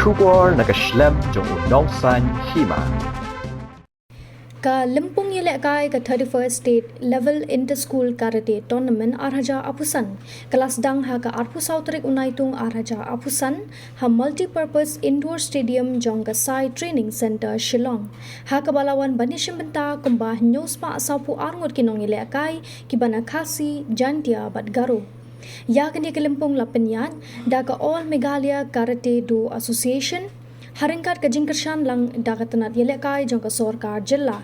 Shubor nakaslem jong unongsan Hima. Ka Nongïalehkai ka 31st State Level Inter-School Karate Tournament arhaja apusan. Kelas Sdang ha ka arpu sautrik unaitung arhaja apusan ha multi-purpose indoor stadium jong ka Sai Training Center Shillong. Ha ka balawan bani Shim Bynta kumbah nyospa saupu Ngut ki Nongïalehkai ki bana khasi jantia bat garo. Ya kini kelimpung lapenyan da ka All Meghalaya Karate Do Association haringkat ka jingkershan lang da ka Nongïalehkai jong ka Sorkar Jilla.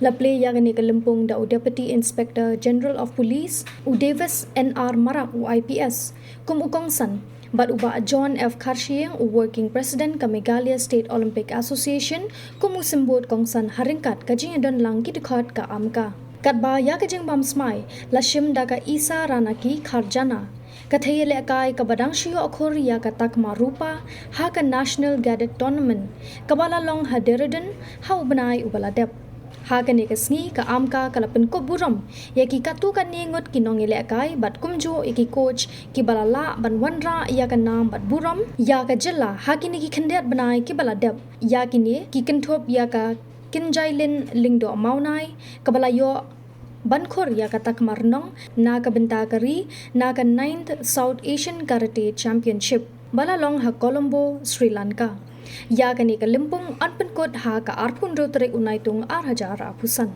Laple yang ni kelempung da Deputy Inspector General of Police Davis NR Marak IPS kum ukongsan bat uba John F Karshiyang Working President ka Meghalaya State Olympic Association kum usimbut kongsan haringkat ka jingedon lang kidikhat ka amka katba ya ka jing bam smai la Shim da ka Isa Ranaki Kharjana Nongïalehkai ka badang shiyo akhor ya ka takma rupa ha ka National Gadet Tournament kabala long ha dereden ha ubanai ubaladep ha ka ni kasngi ka amka kalapen ko buram ya ki katu ka ni Ngut ki Nongïalehkai bat kumjo iki coach ki balala ban wanra ya ka nam bat buram ya ka jilla ha ki ni ki khendet banai ki baladep ya ki ni ki kenthop ya ka kinjailin lingdo maunai kabalayo Bankhor ya kata kemarnong na ka Bynta kari na ka 9th South Asian Karate Championship balalong ha Colombo, Sri Lanka. Ya kani ka limpung anpenkot ha ka arpun rotrek unaitung arhajar apusan.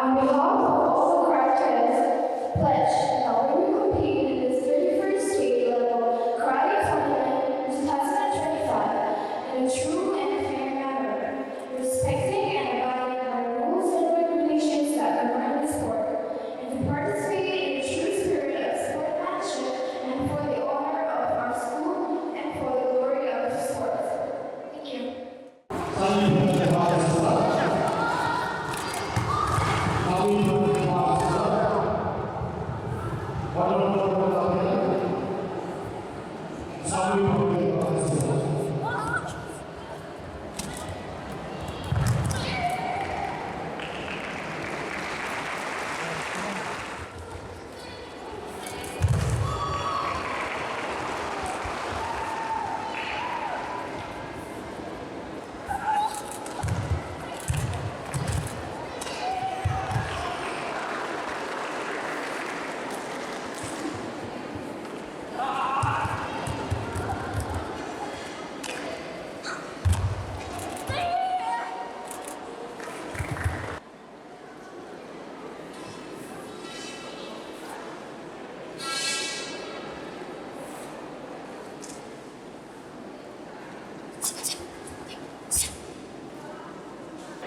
On behalf of all the karates, pledge that we will compete in this 31st state level karate tournament in 2025 in a true and fair manner, respecting and abiding by rules and regulations that govern the sport, and to participate in the true spirit of sportsmanship and for the honor of our school and for the glory of the sport. Thank you.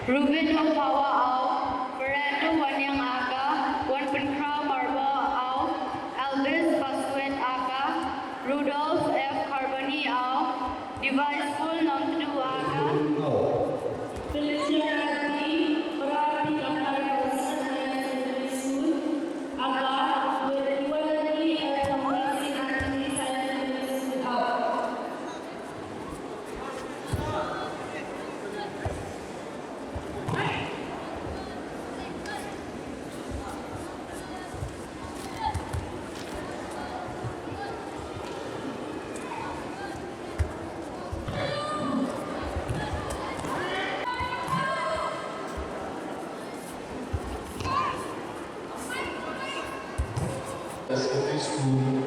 Ruben Hawa out, Fernando Wanyang Aga, Wan Penkra Marba out, Elvis Baswet Aga, Rudolph F. Carboni out, Device Full Namdu Aga, Felicia Rati, Parati Kamara Secondary School, Aga, with Equality and Democracy Secondary School out. Secondary school,